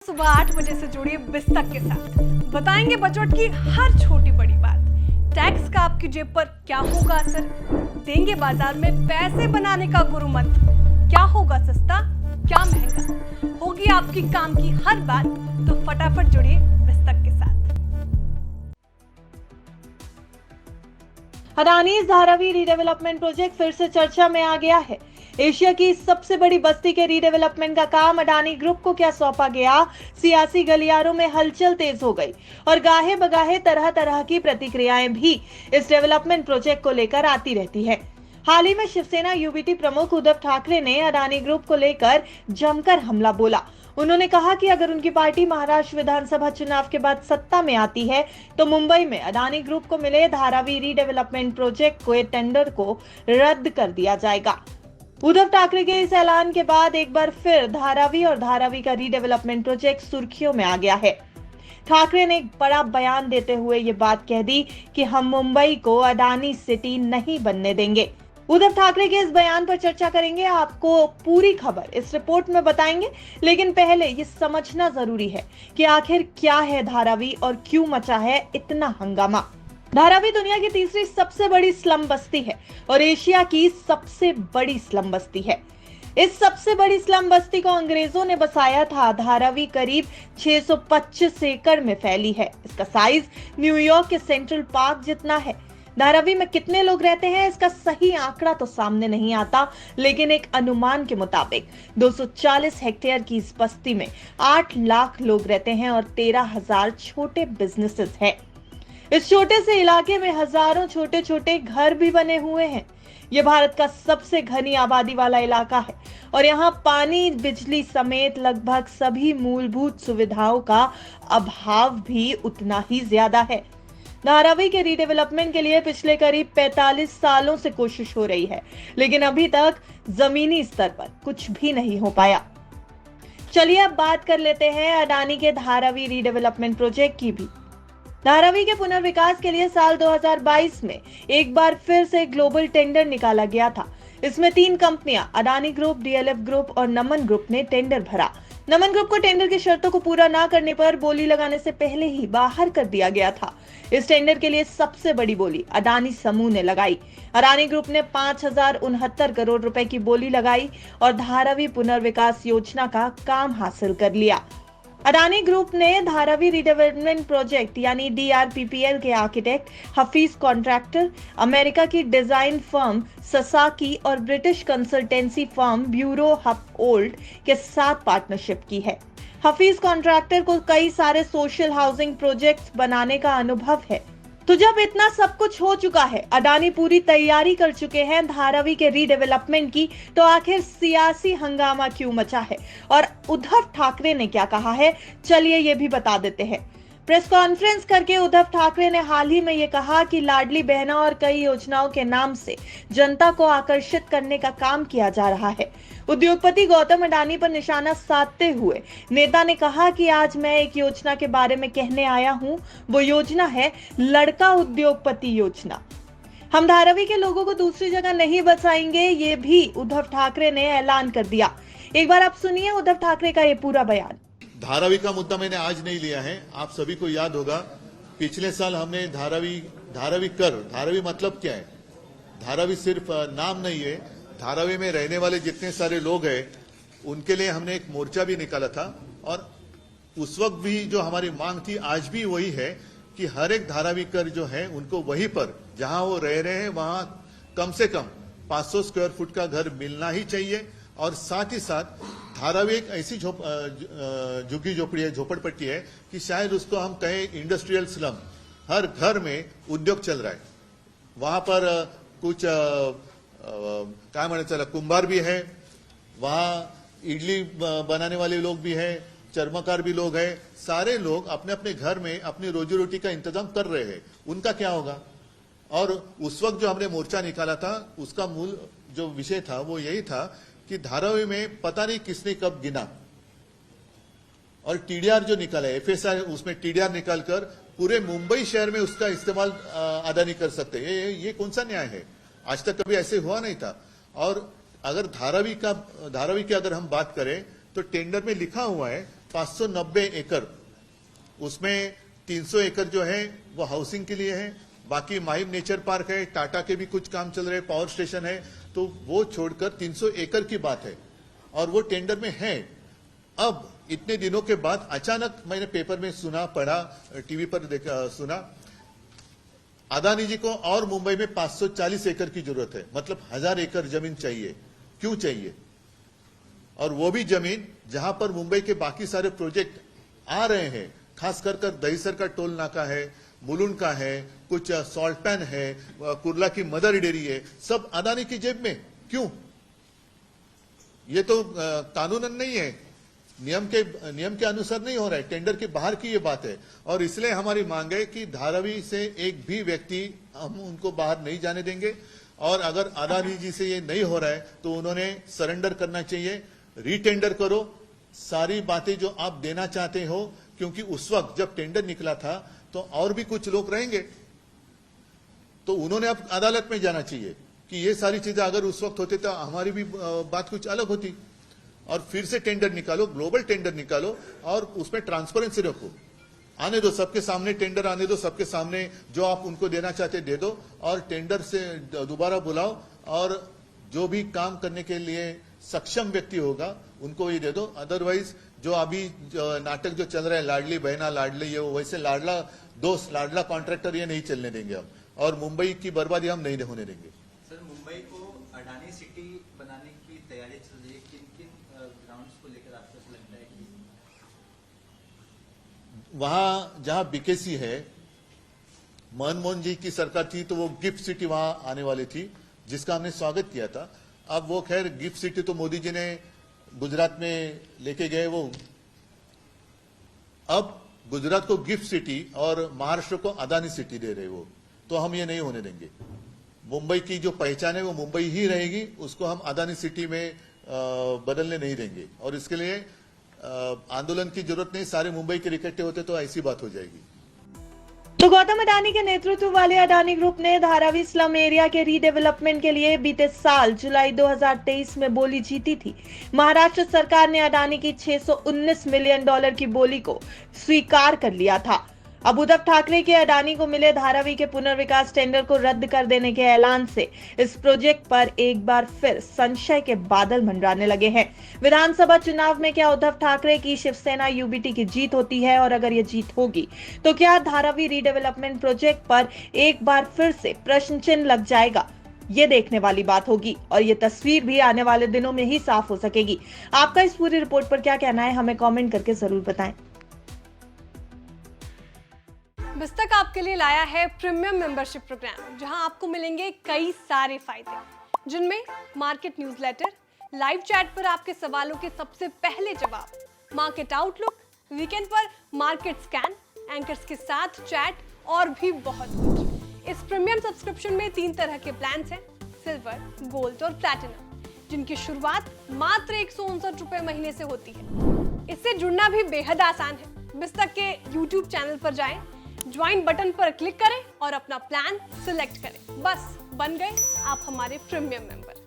सुबह 8 बजे से जुड़िए बिस्तक के साथ। बताएंगे बजट की हर छोटी बड़ी बात। टैक्स का आपकी जेब पर क्या होगा असर, देंगे बाजार में पैसे बनाने का गुरु मंत्र। क्या होगा सस्ता, क्या महंगा, होगी आपकी काम की हर बात। तो फटाफट जुड़िए बिस्तक के साथ। अडानीज धारावी रीडेवलपमेंट प्रोजेक्ट फिर से चर्चा में आ गया है। एशिया की सबसे बड़ी बस्ती के रीडेवलपमेंट का काम अडानी ग्रुप को क्या सौंपा गया। सियासी गलियारों में हलचल तेज हो गई और गाहे बगाहे तरह तरह की प्रतिक्रियाएं भी इस डेवलपमेंट प्रोजेक्ट को लेकर आती रहती है। हाल ही में शिवसेना यूबीटी प्रमुख उद्धव ठाकरे ने अडानी ग्रुप को लेकर जमकर हमला बोला। उन्होंने कहा कि अगर उनकी पार्टी महाराष्ट्र विधानसभा चुनाव के बाद सत्ता में आती है तो मुंबई में अडानी ग्रुप को मिले धारावी रीडेवलपमेंट प्रोजेक्ट को टेंडर को रद्द कर दिया जाएगा। उद्धव ठाकरे के इस ऐलान के बाद एक बार फिर धारावी और धारावी का रीडेवलपमेंट प्रोजेक्ट सुर्खियों में आ गया है। ठाकरे ने एक बड़ा बयान देते हुए ये बात कह दी कि हम मुंबई को अडानी सिटी नहीं बनने देंगे। उद्धव ठाकरे के इस बयान पर चर्चा करेंगे, आपको पूरी खबर इस रिपोर्ट में बताएंगे। लेकिन पहले ये समझना जरूरी है कि आखिर क्या है धारावी और क्यों मचा है इतना हंगामा। धारावी दुनिया की तीसरी सबसे बड़ी स्लम बस्ती है और एशिया की सबसे बड़ी स्लम बस्ती है। इस सबसे बड़ी स्लम बस्ती को अंग्रेजों ने बसाया था। धारावी करीब 625 एकड़ में फैली है। इसका साइज न्यूयॉर्क के सेंट्रल पार्क जितना है। धारावी में कितने लोग रहते हैं इसका सही आंकड़ा तो सामने नहीं आता, लेकिन एक अनुमान के मुताबिक 240 हेक्टेयर की इस बस्ती में 8 लाख लोग रहते हैं और 13,000 छोटे बिजनेसेस हैं। इस छोटे से इलाके में हजारों छोटे छोटे घर भी बने हुए हैं। यह भारत का सबसे घनी आबादी वाला इलाका है और यहाँ पानी, बिजली समेत लगभग सभी मूलभूत सुविधाओं का अभाव भी उतना ही ज्यादा है। धारावी के रीडेवलपमेंट के लिए पिछले करीब 45 सालों से कोशिश हो रही है, लेकिन अभी तक जमीनी स्तर पर कुछ भी नहीं हो पाया। चलिए अब बात कर लेते हैं अडानी के धारावी रीडेवलपमेंट प्रोजेक्ट की भी। धारावी के पुनर्विकास के लिए साल 2022 में एक बार फिर से ग्लोबल टेंडर निकाला गया था। इसमें 3 कंपनियां अडानी ग्रुप, डीएलएफ ग्रुप और नमन ग्रुप ने टेंडर भरा। नमन ग्रुप को टेंडर की शर्तों को पूरा न करने पर बोली लगाने से पहले ही बाहर कर दिया गया था। इस टेंडर के लिए सबसे बड़ी बोली अडानी समूह ने लगाई। अडानी ग्रुप ने 5,069 करोड़ रुपए की बोली लगाई और धारावी पुनर्विकास योजना का काम हासिल कर लिया। अडानी ग्रुप ने धारावी रीडेवलपमेंट प्रोजेक्ट यानी डीआरपीपीएल के आर्किटेक्ट हफीज कॉन्ट्रैक्टर, अमेरिका की डिजाइन फर्म ससाकी और ब्रिटिश कंसल्टेंसी फर्म ब्यूरो हपओल्ड के साथ पार्टनरशिप की है। हफीज कॉन्ट्रैक्टर को कई सारे सोशल हाउसिंग प्रोजेक्ट्स बनाने का अनुभव है। तो जब इतना सब कुछ हो चुका है, अडानी पूरी तैयारी कर चुके हैं धारावी के रीडेवलपमेंट की, तो आखिर सियासी हंगामा क्यों मचा है और उद्धव ठाकरे ने क्या कहा है, चलिए ये भी बता देते हैं। प्रेस कॉन्फ्रेंस करके उद्धव ठाकरे ने हाल ही में ये कहा कि लाडली बहना और कई योजनाओं के नाम से जनता को आकर्षित करने का काम किया जा रहा है। उद्योगपति गौतम अडानी पर निशाना साधते हुए नेता ने कहा कि आज मैं एक योजना के बारे में कहने आया हूं। वो योजना है लड़का उद्योगपति योजना। हम धारावी के लोगों को दूसरी जगह नहीं बसाएंगे, ये भी उद्धव ठाकरे ने ऐलान कर दिया। एक बार आप सुनिए उद्धव ठाकरे का ये पूरा बयान। धारावी का मुद्दा मैंने आज नहीं लिया है। आप सभी को याद होगा पिछले साल हमने धारावी मतलब क्या है? धारावी सिर्फ नाम नहीं है। धारावी में रहने वाले जितने सारे लोग हैं उनके लिए हमने एक मोर्चा भी निकाला था और उस वक्त भी जो हमारी मांग थी आज भी वही है कि हर एक धारावी कर जो है उनको वहीं पर जहां वो रह रहे हैं वहां कम से कम 500 स्क्वायर फुट का घर मिलना ही चाहिए। और साथ ही साथ धारावी एक ऐसी झुग्गी झोपड़ी है, झोपड़पट्टी है कि शायद उसको हम कहें इंडस्ट्रियल स्लम। हर घर में उद्योग चल रहा है। वहां पर कुछ क्या माने चला कुंभार भी है, वहां इडली बनाने वाले लोग भी हैं, चर्मकार भी लोग हैं। सारे लोग अपने अपने घर में अपनी रोजी रोटी का इंतजाम कर रहे हैं। उनका क्या होगा? और उस वक्त जो हमने मोर्चा निकाला था उसका मूल जो विषय था वो यही था कि धारावी में पता नहीं किसने कब गिना और टीडीआर जो निकाला है एफएसआई, उसमें टीडीआर निकालकर पूरे मुंबई शहर में उसका इस्तेमाल अडानी कर सकते हैं। ये कौन सा न्याय है? आज तक कभी ऐसे हुआ नहीं था। और अगर धारावी की अगर हम बात करें तो टेंडर में लिखा हुआ है 590 एकड़, उसमें 300 एकड़ जो है वो हाउसिंग के लिए है, बाकी माहिम नेचर पार्क है, टाटा के भी कुछ काम चल रहे, पावर स्टेशन है, तो वो छोड़कर 300 एकड़ की बात है और वो टेंडर में है। अब इतने दिनों के बाद अचानक मैंने पेपर में सुना, पढ़ा, टीवी पर देखा, सुना, अदानी जी को और मुंबई में 540 एकड़ की जरूरत है, मतलब 1000 एकड़ जमीन चाहिए। क्यों चाहिए? और वो भी जमीन जहां पर मुंबई के बाकी सारे प्रोजेक्ट आ रहे हैं, खास कर दहीसर का टोल नाका है, मुलुंड का है, कुछ सॉल्ट पैन है, कुर्ला की मदर डेयरी है, सब अदानी की जेब में। क्यों? ये तो कानूनन नहीं है, नियम के अनुसार नहीं हो रहा है, टेंडर के बाहर की ये बात है। और इसलिए हमारी मांग है कि धारावी से एक भी व्यक्ति हम उनको बाहर नहीं जाने देंगे, और अगर अदानी जी से ये नहीं हो रहा है तो उन्होंने सरेंडर करना चाहिए, रीटेंडर करो सारी बातें जो आप देना चाहते हो, क्योंकि उस वक्त जब टेंडर निकला था तो और भी कुछ लोग रहेंगे, तो उन्होंने अब अदालत में जाना चाहिए कि ये सारी चीजें अगर उस वक्त होती तो हमारी भी बात कुछ अलग होती। और फिर से टेंडर निकालो, ग्लोबल टेंडर निकालो और उसमें ट्रांसपेरेंसी रखो, आने दो सबके सामने, टेंडर आने दो सबके सामने, जो आप उनको देना चाहते दे दो और टेंडर से दोबारा बुलाओ, और जो भी काम करने के लिए सक्षम व्यक्ति होगा उनको ये दे दो। अदरवाइज जो अभी नाटक जो चल रहा है, लाडली बहना लाडली, ये वैसे लाडला दोस्त, लाडला कॉन्ट्रैक्टर, ये नहीं चलने देंगे हम, और मुंबई की बर्बादी हम नहीं होने देंगे। सर, मुंबई को अडानी सिटी बनाने की तैयारी चल रही है, किन किन ग्राउंड्स को लेकर आपको ऐसा लगता है कि वहां जहां बीकेसी है, मनमोहन जी की सरकार थी तो वो गिफ्ट सिटी वहां आने वाली थी, जिसका हमने स्वागत किया था। अब वो खैर गिफ्ट सिटी तो मोदी जी ने गुजरात में लेके गए, वो अब गुजरात को गिफ्ट सिटी और महाराष्ट्र को अदानी सिटी दे रहे, वो तो हम ये नहीं होने देंगे। मुंबई की जो पहचान है वो मुंबई ही रहेगी, उसको हम अदानी सिटी में बदलने नहीं देंगे, और इसके लिए आंदोलन की जरूरत नहीं, सारे मुंबई के इकट्ठे होते तो ऐसी बात हो जाएगी। तो गौतम अडानी के नेतृत्व वाले अडानी ग्रुप ने धारावी स्लम एरिया के रीडेवलपमेंट के लिए बीते साल जुलाई 2023 में बोली जीती थी। महाराष्ट्र सरकार ने अडानी की $619 मिलियन की बोली को स्वीकार कर लिया था। अब उद्धव ठाकरे के अडानी को मिले धारावी के पुनर्विकास टेंडर को रद्द कर देने के ऐलान से इस प्रोजेक्ट पर एक बार फिर संशय के बादल मंडराने लगे हैं। विधानसभा चुनाव में क्या उद्धव ठाकरे की शिवसेना यूबीटी की जीत होती है, और अगर ये जीत होगी तो क्या धारावी रीडेवलपमेंट प्रोजेक्ट पर एक बार फिर से प्रश्न चिन्ह लग जाएगा? ये देखने वाली बात होगी, और ये तस्वीर भी आने वाले दिनों में ही साफ हो सकेगी। आपका इस पूरी रिपोर्ट पर क्या कहना है, हमें कमेंट करके जरूर बताएं। बिस्तक आपके लिए लाया है प्रीमियम मेंबरशिप प्रोग्राम, जहां आपको मिलेंगे कई सारे फायदे, जिनमें मार्केट न्यूज़लेटर, लाइव चैट पर आपके सवालों के सबसे पहले जवाब, मार्केट आउटलुक, वीकेंड पर मार्केट स्कैन, एंकर्स के साथ चैट और भी बहुत कुछ। इस प्रीमियम सब्सक्रिप्शन में 3 तरह के प्लान हैं, सिल्वर, गोल्ड और प्लैटिनम, जिनकी शुरुआत मात्र 159 रुपए महीने से होती है। इससे जुड़ना भी बेहद आसान है। बिस्तक के YouTube चैनल पर जाएं, ज्वाइन बटन पर क्लिक करें और अपना प्लान सिलेक्ट करें। बस बन गए आप हमारे प्रीमियम मेंबर।